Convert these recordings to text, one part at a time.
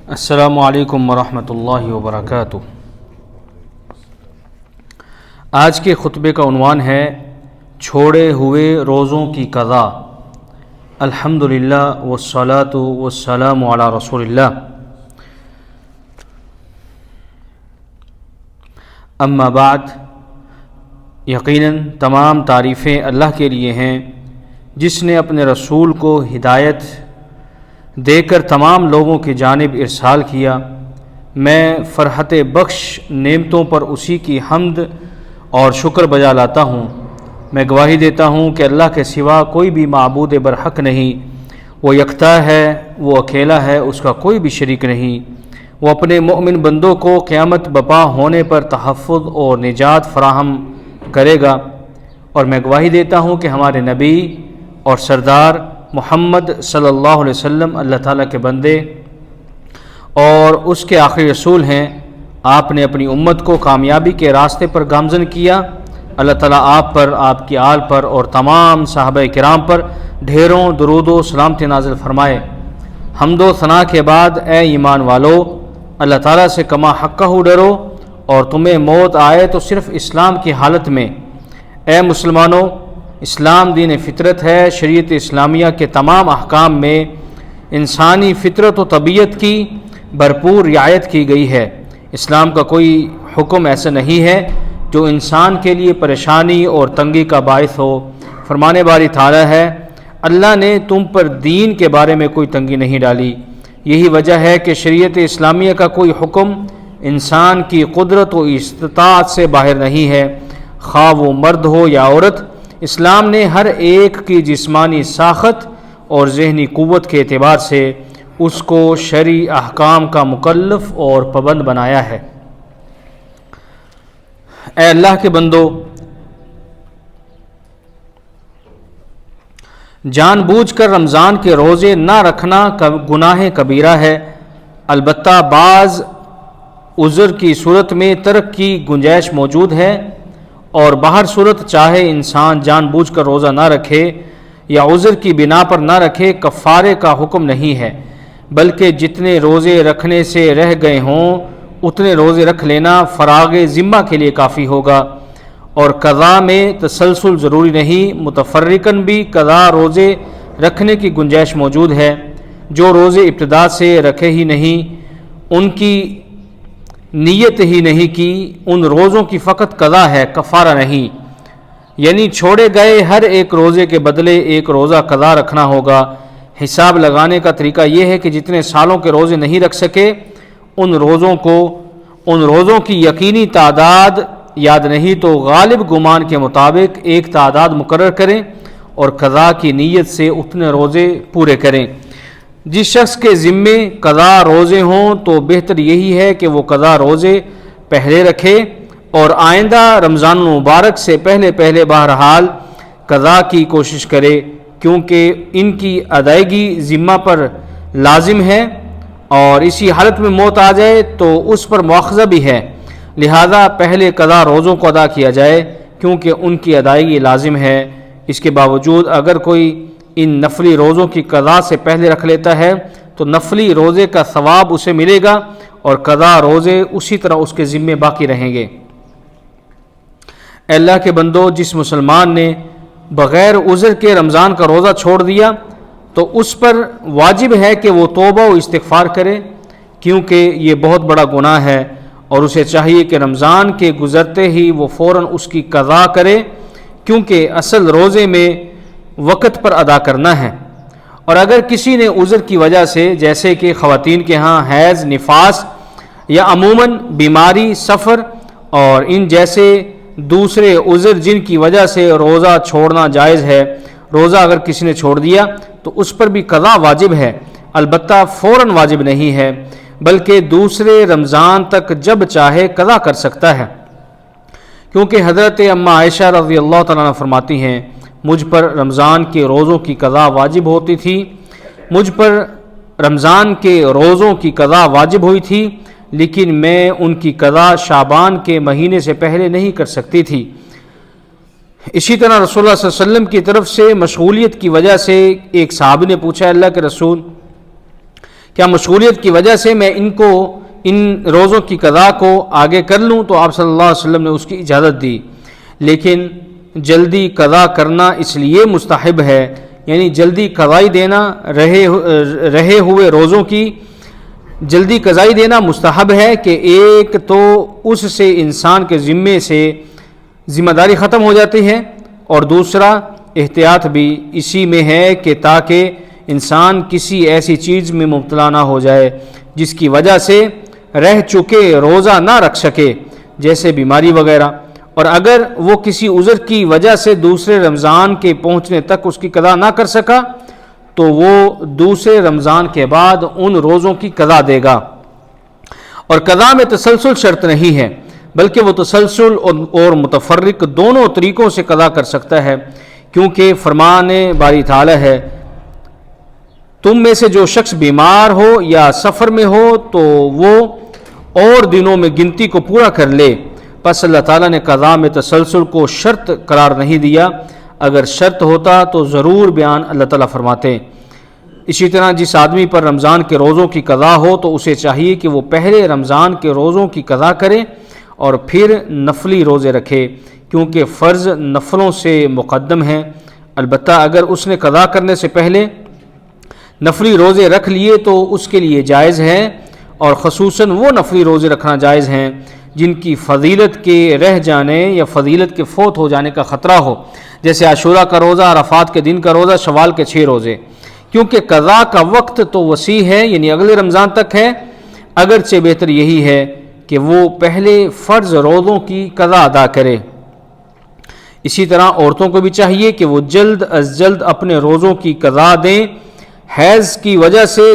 السلام علیکم ورحمۃ اللہ وبرکاتہ۔ آج کے خطبے کا عنوان ہے چھوڑے ہوئے روزوں کی قضا۔ الحمدللہ والصلاۃ والسلام علی رسول اللہ۔ اما بعد، یقیناً تمام تعریفیں اللہ کے لیے ہیں جس نے اپنے رسول کو ہدایت دے کر تمام لوگوں کی جانب ارسال کیا۔ میں فرحت بخش نعمتوں پر اسی کی حمد اور شکر بجا لاتا ہوں۔ میں گواہی دیتا ہوں کہ اللہ کے سوا کوئی بھی معبود برحق نہیں، وہ یکتا ہے، وہ اکیلا ہے، اس کا کوئی بھی شریک نہیں۔ وہ اپنے مومن بندوں کو قیامت بپا ہونے پر تحفظ اور نجات فراہم کرے گا، اور میں گواہی دیتا ہوں کہ ہمارے نبی اور سردار محمد صلی اللہ علیہ وسلم اللہ تعالیٰ کے بندے اور اس کے آخری رسول ہیں۔ آپ نے اپنی امت کو کامیابی کے راستے پر گامزن کیا۔ اللہ تعالیٰ آپ پر، آپ کی آل پر اور تمام صحابہ کرام پر ڈھیروں درود و سلامتی نازل فرمائے۔ حمد و ثنا کے بعد اے ایمان والو، اللہ تعالیٰ سے کما حقہ ڈرو، اور تمہیں موت آئے تو صرف اسلام کی حالت میں۔ اے مسلمانوں، اسلام دین فطرت ہے۔ شریعت اسلامیہ کے تمام احکام میں انسانی فطرت و طبیعت کی بھرپور رعایت کی گئی ہے۔ اسلام کا کوئی حکم ایسا نہیں ہے جو انسان کے لیے پریشانی اور تنگی کا باعث ہو۔ فرمانے باری تعالیٰ ہے، اللہ نے تم پر دین کے بارے میں کوئی تنگی نہیں ڈالی۔ یہی وجہ ہے کہ شریعت اسلامیہ کا کوئی حکم انسان کی قدرت و استطاعت سے باہر نہیں ہے، خواہ وہ مرد ہو یا عورت۔ اسلام نے ہر ایک کی جسمانی ساخت اور ذہنی قوت کے اعتبار سے اس کو شرعی احکام کا مکلف اور پابند بنایا ہے۔ اے اللہ کے بندو، جان بوجھ کر رمضان کے روزے نہ رکھنا گناہ کبیرہ ہے، البتہ بعض عذر کی صورت میں ترک کی گنجائش موجود ہے، اور بہر صورت چاہے انسان جان بوجھ کر روزہ نہ رکھے یا عذر کی بنا پر نہ رکھے، کفارے کا حکم نہیں ہے، بلکہ جتنے روزے رکھنے سے رہ گئے ہوں اتنے روزے رکھ لینا فراغ ذمہ کے لیے کافی ہوگا، اور قضا میں تسلسل ضروری نہیں، متفرقاً بھی قضا روزے رکھنے کی گنجائش موجود ہے۔ جو روزے ابتدا سے رکھے ہی نہیں، ان کی نیت ہی نہیں کی، ان روزوں کی فقط قضا ہے، کفارہ نہیں۔ یعنی چھوڑے گئے ہر ایک روزے کے بدلے ایک روزہ قضا رکھنا ہوگا۔ حساب لگانے کا طریقہ یہ ہے کہ جتنے سالوں کے روزے نہیں رکھ سکے، ان روزوں کی یقینی تعداد یاد نہیں تو غالب گمان کے مطابق ایک تعداد مقرر کریں اور قضا کی نیت سے اتنے روزے پورے کریں۔ جس شخص کے ذمے قضا روزے ہوں تو بہتر یہی ہے کہ وہ قضا روزے پہلے رکھے اور آئندہ رمضان المبارک سے پہلے بہرحال قضا کی کوشش کرے، کیونکہ ان کی ادائیگی ذمہ پر لازم ہے، اور اسی حالت میں موت آ جائے تو اس پر مواخذہ بھی ہے، لہذا پہلے قضا روزوں کو ادا کیا جائے کیونکہ ان کی ادائیگی لازم ہے۔ اس کے باوجود اگر کوئی ان نفلی روزوں کی قضا سے پہلے رکھ لیتا ہے تو نفلی روزے کا ثواب اسے ملے گا، اور قضا روزے اسی طرح اس کے ذمے باقی رہیں گے۔ اے اللہ کے بندو، جس مسلمان نے بغیر عذر کے رمضان کا روزہ چھوڑ دیا تو اس پر واجب ہے کہ وہ توبہ و استغفار کرے، کیونکہ یہ بہت بڑا گناہ ہے، اور اسے چاہیے کہ رمضان کے گزرتے ہی وہ فوراً اس کی قضا کرے، کیونکہ اصل روزے میں وقت پر ادا کرنا ہے۔ اور اگر کسی نے عذر کی وجہ سے، جیسے کہ خواتین کے ہاں حیض، نفاس یا عموماً بیماری، سفر اور ان جیسے دوسرے عذر جن کی وجہ سے روزہ چھوڑنا جائز ہے، روزہ اگر کسی نے چھوڑ دیا تو اس پر بھی قضا واجب ہے، البتہ فوراً واجب نہیں ہے، بلکہ دوسرے رمضان تک جب چاہے قضا کر سکتا ہے، کیونکہ حضرت اماں عائشہ رضی اللہ تعالیٰ عنہ فرماتی ہیں، مجھ پر رمضان کے روزوں کی قضا واجب ہوتی تھی، مجھ پر رمضان کے روزوں کی قضا واجب ہوئی تھی، لیکن میں ان کی قضا شعبان کے مہینے سے پہلے نہیں کر سکتی تھی۔ اسی طرح رسول اللہ صلی اللہ علیہ وسلم کی طرف سے مشغولیت کی وجہ سے ایک صحابی نے پوچھا، اللہ کے رسول، کیا مشغولیت کی وجہ سے میں ان روزوں کی قضا کو آگے کر لوں؟ تو آپ صلی اللہ علیہ وسلم نے اس کی اجازت دی، لیکن جلدی قضا کرنا اس لیے مستحب ہے، یعنی جلدی قضائی دینا رہے ہوئے روزوں کی جلدی قضائی دینا مستحب ہے کہ ایک تو اس سے انسان کے ذمے سے ذمہ داری ختم ہو جاتی ہے، اور دوسرا احتیاط بھی اسی میں ہے کہ تاکہ انسان کسی ایسی چیز میں مبتلا نہ ہو جائے جس کی وجہ سے رہ چکے روزہ نہ رکھ سکے، جیسے بیماری وغیرہ، اور اگر وہ کسی عذر کی وجہ سے دوسرے رمضان کے پہنچنے تک اس کی قضا نہ کر سکا تو وہ دوسرے رمضان کے بعد ان روزوں کی قضا دے گا۔ اور قضا میں تسلسل شرط نہیں ہے، بلکہ وہ تسلسل اور متفرق دونوں طریقوں سے قضا کر سکتا ہے، کیونکہ فرمان باری تعالی ہے، تم میں سے جو شخص بیمار ہو یا سفر میں ہو تو وہ اور دنوں میں گنتی کو پورا کر لے۔ پس اللہ تعالیٰ نے قضا میں تسلسل کو شرط قرار نہیں دیا، اگر شرط ہوتا تو ضرور بیان اللہ تعالیٰ فرماتے۔ اسی طرح جس آدمی پر رمضان کے روزوں کی قضا ہو تو اسے چاہیے کہ وہ پہلے رمضان کے روزوں کی قضا کرے اور پھر نفلی روزے رکھے، کیونکہ فرض نفلوں سے مقدم ہیں۔ البتہ اگر اس نے قضا کرنے سے پہلے نفلی روزے رکھ لیے تو اس کے لیے جائز ہے، اور خصوصاً وہ نفلی روزے رکھنا جائز ہیں جن کی فضیلت کے رہ جانے یا فضیلت کے فوت ہو جانے کا خطرہ ہو، جیسے عاشوراء کا روزہ، عرفات کے دن کا روزہ، شوال کے 6 روزے، کیونکہ قضا کا وقت تو وسیع ہے، یعنی اگلے رمضان تک ہے، اگرچہ بہتر یہی ہے کہ وہ پہلے فرض روزوں کی قضا ادا کرے۔ اسی طرح عورتوں کو بھی چاہیے کہ وہ جلد از جلد اپنے روزوں کی قضا دیں۔ حیض کی وجہ سے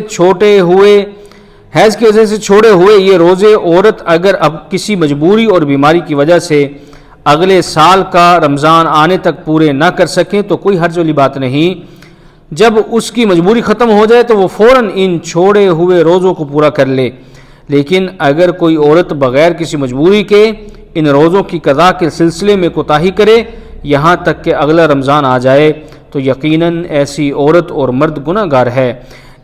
چھوڑے ہوئے یہ روزے عورت اگر اب کسی مجبوری اور بیماری کی وجہ سے اگلے سال کا رمضان آنے تک پورے نہ کر سکیں تو کوئی حرج والی بات نہیں، جب اس کی مجبوری ختم ہو جائے تو وہ فوراً ان چھوڑے ہوئے روزوں کو پورا کر لے۔ لیکن اگر کوئی عورت بغیر کسی مجبوری کے ان روزوں کی قضا کے سلسلے میں کوتاہی کرے یہاں تک کہ اگلا رمضان آ جائے تو یقیناً ایسی عورت اور مرد گناہ گار ہے۔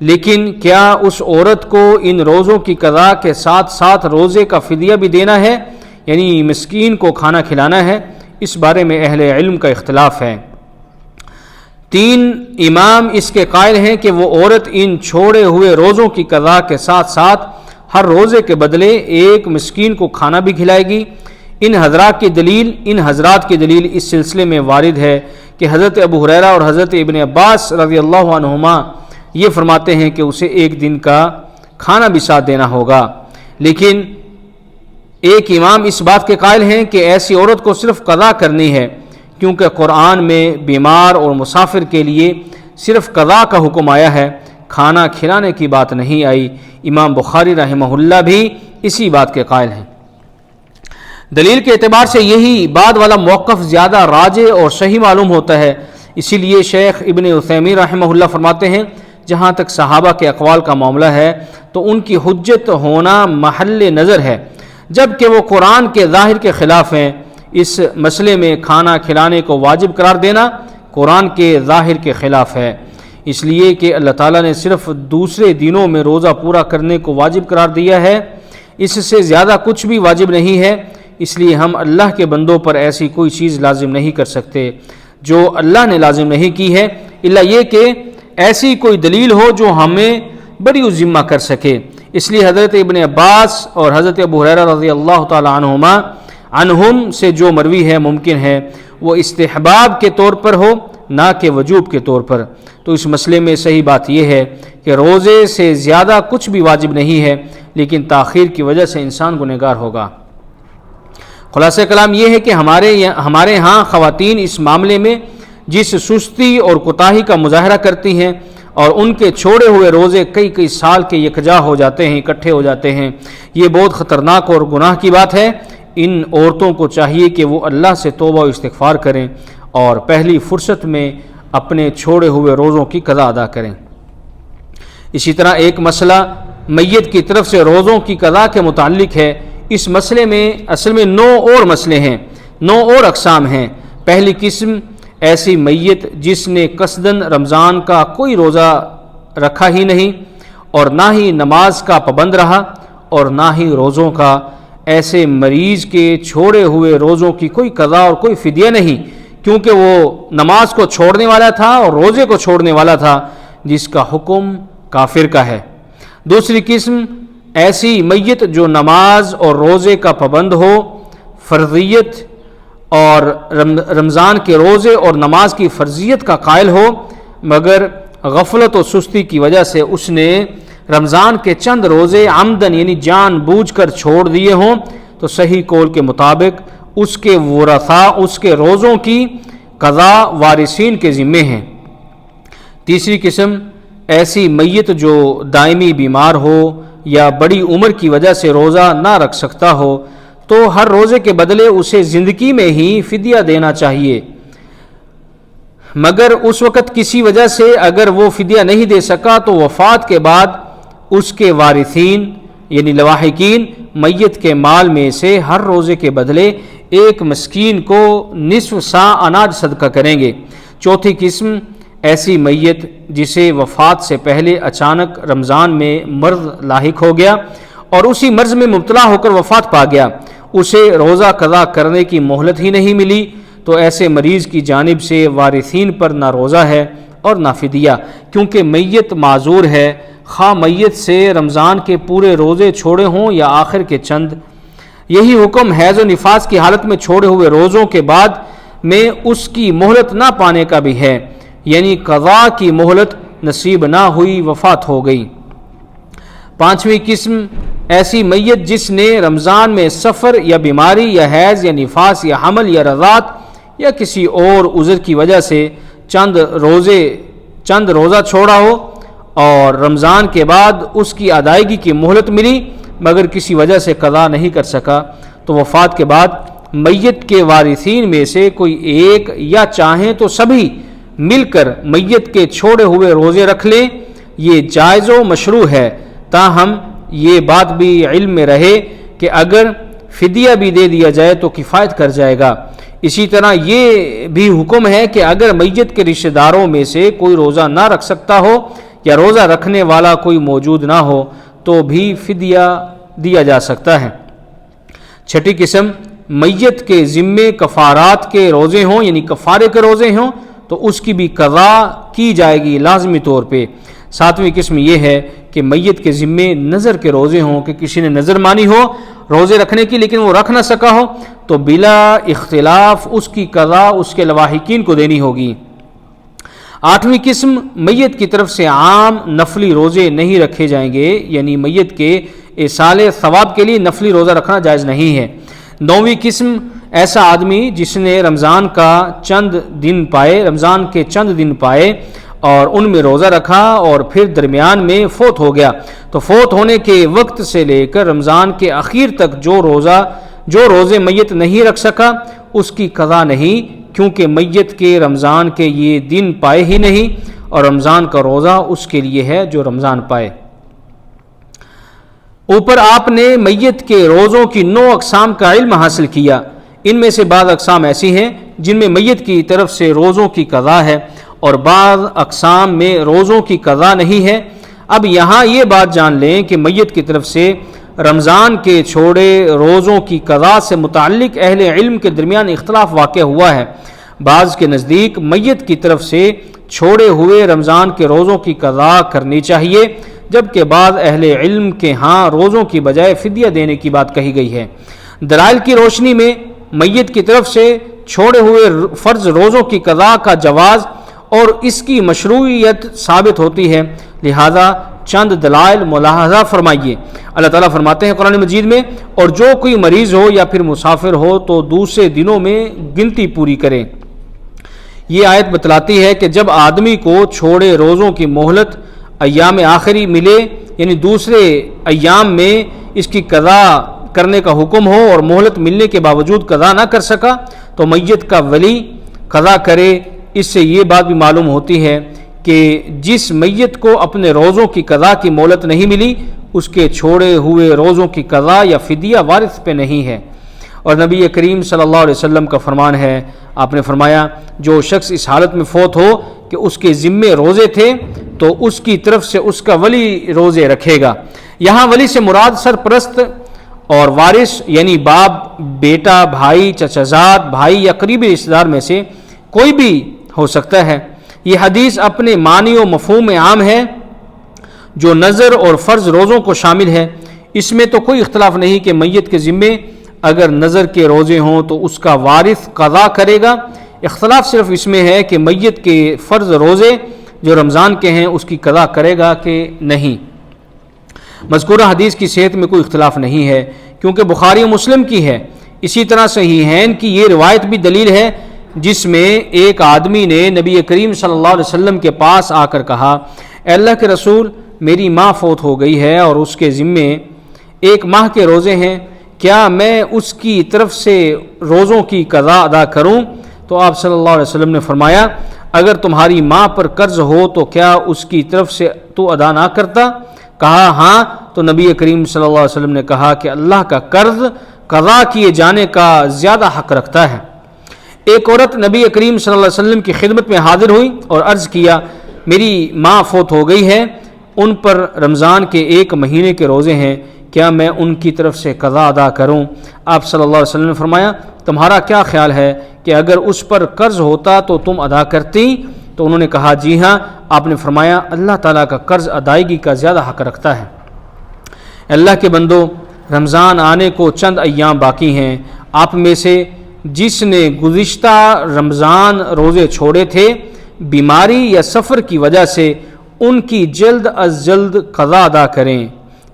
لیکن کیا اس عورت کو ان روزوں کی قضا کے ساتھ ساتھ روزے کا فدیہ بھی دینا ہے، یعنی مسکین کو کھانا کھلانا ہے؟ اس بارے میں اہل علم کا اختلاف ہے۔ 3 امام اس کے قائل ہیں کہ وہ عورت ان چھوڑے ہوئے روزوں کی قضا کے ساتھ ساتھ ہر روزے کے بدلے ایک مسکین کو کھانا بھی کھلائے گی۔ ان حضرات کی دلیل اس سلسلے میں وارد ہے کہ حضرت ابو ہریرہ اور حضرت ابن عباس رضی اللہ عنہما یہ فرماتے ہیں کہ اسے ایک دن کا کھانا بھی ساتھ دینا ہوگا۔ لیکن ایک امام اس بات کے قائل ہیں کہ ایسی عورت کو صرف قضا کرنی ہے، کیونکہ قرآن میں بیمار اور مسافر کے لیے صرف قضا کا حکم آیا ہے، کھانا کھلانے کی بات نہیں آئی۔ امام بخاری رحمہ اللہ بھی اسی بات کے قائل ہیں۔ دلیل کے اعتبار سے یہی بعد والا موقف زیادہ راجح اور صحیح معلوم ہوتا ہے، اسی لیے شیخ ابن عثیمین رحمہ اللہ فرماتے ہیں جہاں تک صحابہ کے اقوال کا معاملہ ہے تو ان کی حجت ہونا محل نظر ہے، جبکہ وہ قرآن کے ظاہر کے خلاف ہیں۔ اس مسئلے میں کھانا کھلانے کو واجب قرار دینا قرآن کے ظاہر کے خلاف ہے، اس لیے کہ اللہ تعالیٰ نے صرف دوسرے دنوں میں روزہ پورا کرنے کو واجب قرار دیا ہے، اس سے زیادہ کچھ بھی واجب نہیں ہے۔ اس لیے ہم اللہ کے بندوں پر ایسی کوئی چیز لازم نہیں کر سکتے جو اللہ نے لازم نہیں کی ہے، الا یہ کہ ایسی کوئی دلیل ہو جو ہمیں بڑی ذمہ کر سکے۔ اس لیے حضرت ابن عباس اور حضرت ابو ہریرہ رضی اللہ تعالی عنہم سے جو مروی ہے ممکن ہے وہ استحباب کے طور پر ہو نہ کہ وجوب کے طور پر۔ تو اس مسئلے میں صحیح بات یہ ہے کہ روزے سے زیادہ کچھ بھی واجب نہیں ہے، لیکن تاخیر کی وجہ سے انسان گنہگار ہوگا۔ خلاصہ کلام یہ ہے کہ ہمارے ہاں خواتین اس معاملے میں جس سستی اور کوتاہی کا مظاہرہ کرتی ہیں اور ان کے چھوڑے ہوئے روزے کئی سال کے یکجا ہو جاتے ہیں، اکٹھے ہو جاتے ہیں، یہ بہت خطرناک اور گناہ کی بات ہے۔ ان عورتوں کو چاہیے کہ وہ اللہ سے توبہ و استغفار کریں اور پہلی فرصت میں اپنے چھوڑے ہوئے روزوں کی قضا ادا کریں۔ اسی طرح ایک مسئلہ میت کی طرف سے روزوں کی قضا کے متعلق ہے۔ اس مسئلے میں اصل میں 9 اور مسئلے ہیں، 9 اور اقسام ہیں۔ پہلی قسم ایسی میت جس نے قصداً رمضان کا کوئی روزہ رکھا ہی نہیں اور نہ ہی نماز کا پابند رہا اور نہ ہی روزوں کا، ایسے مریض کے چھوڑے ہوئے روزوں کی کوئی قضا اور کوئی فدیہ نہیں، کیونکہ وہ نماز کو چھوڑنے والا تھا اور روزے کو چھوڑنے والا تھا، جس کا حکم کافر کا ہے۔ دوسری قسم ایسی میت جو نماز اور روزے کا پابند ہو، فرضیت اور رمضان کے روزے اور نماز کی فرضیت کا قائل ہو، مگر غفلت و سستی کی وجہ سے اس نے رمضان کے چند روزے عمدن یعنی جان بوجھ کر چھوڑ دیے ہوں، تو صحیح قول کے مطابق اس کے ورثاء اس کے روزوں کی قضا وارثین کے ذمے ہیں۔ تیسری قسم ایسی میت جو دائمی بیمار ہو یا بڑی عمر کی وجہ سے روزہ نہ رکھ سکتا ہو، تو ہر روزے کے بدلے اسے زندگی میں ہی فدیہ دینا چاہیے، مگر اس وقت کسی وجہ سے اگر وہ فدیہ نہیں دے سکا تو وفات کے بعد اس کے وارثین یعنی لواحقین میت کے مال میں سے ہر روزے کے بدلے ایک مسکین کو نصف سا اناج صدقہ کریں گے۔ چوتھی قسم ایسی میت جسے وفات سے پہلے اچانک رمضان میں مرض لاحق ہو گیا اور اسی مرض میں مبتلا ہو کر وفات پا گیا، اسے روزہ قضا کرنے کی مہلت ہی نہیں ملی، تو ایسے مریض کی جانب سے وارثین پر نہ روزہ ہے اور نہ فدیہ، کیونکہ میت معذور ہے، خواہ میت سے رمضان کے پورے روزے چھوڑے ہوں یا آخر کے چند۔ یہی حکم حیض و نفاس کی حالت میں چھوڑے ہوئے روزوں کے بعد میں اس کی مہلت نہ پانے کا بھی ہے، یعنی قضا کی مہلت نصیب نہ ہوئی، وفات ہو گئی۔ پانچویں قسم ایسی میت جس نے رمضان میں سفر یا بیماری یا حیض یا نفاس یا حمل یا رضاعت یا کسی اور عذر کی وجہ سے چند روزہ چھوڑا ہو اور رمضان کے بعد اس کی ادائیگی کی مہلت ملی مگر کسی وجہ سے قضا نہیں کر سکا، تو وفات کے بعد میت کے وارثین میں سے کوئی ایک یا چاہیں تو سبھی مل کر میت کے چھوڑے ہوئے روزے رکھ لیں، یہ جائز و مشروع ہے، تاہم یہ بات بھی علم میں رہے کہ اگر فدیہ بھی دے دیا جائے تو کفایت کر جائے گا۔ اسی طرح یہ بھی حکم ہے کہ اگر میت کے رشتہ داروں میں سے کوئی روزہ نہ رکھ سکتا ہو یا روزہ رکھنے والا کوئی موجود نہ ہو تو بھی فدیہ دیا جا سکتا ہے۔ چھٹی قسم میت کے ذمے کفارات کے روزے ہوں یعنی کفارے کے روزے ہوں تو اس کی بھی قضا کی جائے گی لازمی طور پہ۔ ساتویں قسم یہ ہے کہ میت کے ذمے نظر کے روزے ہوں کہ کسی نے نظر مانی ہو روزے رکھنے کی لیکن وہ رکھ نہ سکا ہو تو بلا اختلاف اس کی قضا اس کے لواحقین کو دینی ہوگی۔ آٹھویں قسم میت کی طرف سے عام نفلی روزے نہیں رکھے جائیں گے، یعنی میت کے ایصال ثواب کے لیے نفلی روزہ رکھنا جائز نہیں ہے۔ نویں قسم ایسا آدمی جس نے رمضان کے چند دن پائے اور ان میں روزہ رکھا اور پھر درمیان میں فوت ہو گیا، تو فوت ہونے کے وقت سے لے کر رمضان کے اخیر تک جو روزے میت نہیں رکھ سکا اس کی قضا نہیں، کیونکہ میت کے رمضان کے یہ دن پائے ہی نہیں اور رمضان کا روزہ اس کے لیے ہے جو رمضان پائے۔ اوپر آپ نے میت کے روزوں کی 9 اقسام کا علم حاصل کیا، ان میں سے بعض اقسام ایسی ہیں جن میں میت کی طرف سے روزوں کی قضا ہے اور بعض اقسام میں روزوں کی قضا نہیں ہے۔ اب یہاں یہ بات جان لیں کہ میت کی طرف سے رمضان کے چھوڑے روزوں کی قضا سے متعلق اہل علم کے درمیان اختلاف واقع ہوا ہے۔ بعض کے نزدیک میت کی طرف سے چھوڑے ہوئے رمضان کے روزوں کی قضا کرنی چاہیے، جبکہ بعض اہل علم کے ہاں روزوں کی بجائے فدیہ دینے کی بات کہی گئی ہے۔ دلائل کی روشنی میں میت کی طرف سے چھوڑے ہوئے فرض روزوں کی قضا کا جواز اور اس کی مشروعیت ثابت ہوتی ہے، لہذا چند دلائل ملاحظہ فرمائیے۔ اللہ تعالیٰ فرماتے ہیں قرآن مجید میں، اور جو کوئی مریض ہو یا پھر مسافر ہو تو دوسرے دنوں میں گنتی پوری کرے۔ یہ آیت بتلاتی ہے کہ جب آدمی کو چھوڑے روزوں کی مہلت ایام آخری ملے یعنی دوسرے ایام میں اس کی قضا کرنے کا حکم ہو اور مہلت ملنے کے باوجود قضا نہ کر سکا تو میت کا ولی قضا کرے۔ اس سے یہ بات بھی معلوم ہوتی ہے کہ جس میت کو اپنے روزوں کی قضا کی مہلت نہیں ملی اس کے چھوڑے ہوئے روزوں کی قضا یا فدیہ وارث پہ نہیں ہے۔ اور نبی کریم صلی اللہ علیہ وسلم کا فرمان ہے، آپ نے فرمایا جو شخص اس حالت میں فوت ہو کہ اس کے ذمے روزے تھے تو اس کی طرف سے اس کا ولی روزے رکھے گا۔ یہاں ولی سے مراد سرپرست اور وارث یعنی باپ، بیٹا، بھائی، چچازاد، بھائی یا قریبی رشتہ دار میں سے کوئی بھی ہو سکتا ہے۔ یہ حدیث اپنے معنی و مفہوم عام ہے جو نذر اور فرض روزوں کو شامل ہے۔ اس میں تو کوئی اختلاف نہیں کہ میت کے ذمے اگر نذر کے روزے ہوں تو اس کا وارث قضا کرے گا۔ اختلاف صرف اس میں ہے کہ میت کے فرض روزے جو رمضان کے ہیں اس کی قضا کرے گا کہ نہیں۔ مذکورہ حدیث کی صحت میں کوئی اختلاف نہیں ہے کیونکہ بخاری و مسلم کی ہے۔ اسی طرح صحیحین کی یہ روایت بھی دلیل ہے جس میں ایک آدمی نے نبی کریم صلی اللہ علیہ وسلم کے پاس آ کر کہا، اے اللہ کے رسول، میری ماں فوت ہو گئی ہے اور اس کے ذمے 1 ماہ کے روزے ہیں، کیا میں اس کی طرف سے روزوں کی قضا ادا کروں؟ تو آپ صلی اللہ علیہ وسلم نے فرمایا، اگر تمہاری ماں پر قرض ہو تو کیا اس کی طرف سے تو ادا نہ کرتا؟ کہا ہاں۔ تو نبی کریم صلی اللہ علیہ وسلم نے کہا کہ اللہ کا قرض قضا کیے جانے کا زیادہ حق رکھتا ہے۔ ایک عورت نبی کریم صلی اللہ علیہ وسلم کی خدمت میں حاضر ہوئی اور عرض کیا، میری ماں فوت ہو گئی ہے، ان پر رمضان کے 1 مہینے کے روزے ہیں، کیا میں ان کی طرف سے قضا ادا کروں؟ آپ صلی اللہ علیہ وسلم نے فرمایا، تمہارا کیا خیال ہے کہ اگر اس پر قرض ہوتا تو تم ادا کرتی؟ تو انہوں نے کہا جی ہاں۔ آپ نے فرمایا، اللہ تعالیٰ کا قرض ادائیگی کا زیادہ حق رکھتا ہے۔ اللہ کے بندو، رمضان آنے کو چند ایام باقی ہیں۔ آپ میں سے جس نے گزشتہ رمضان روزے چھوڑے تھے، بیماری یا سفر کی وجہ سے ان کی جلد از جلد قضا ادا کریں،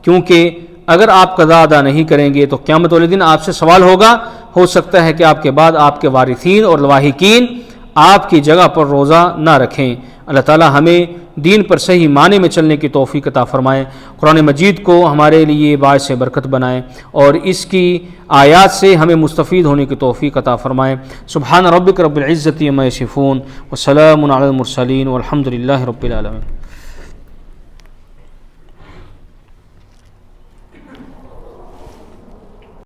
کیونکہ اگر آپ قضا ادا نہیں کریں گے تو قیامت والے دن آپ سے سوال ہوگا۔ ہو سکتا ہے کہ آپ کے بعد آپ کے وارثین اور لواحقین آپ کی جگہ پر روزہ نہ رکھیں۔ اللہ تعالی ہمیں دین پر صحیح معنی میں چلنے کی توفیق عطا فرمائے، قرآن مجید کو ہمارے لیے باعث برکت بنائے اور اس کی آیات سے ہمیں مستفید ہونے کی توفیق عطا فرمائے۔ سبحان ربک رب العزت عما یصفون وسلام علی المرسلین والحمد للہ رب العالمین۔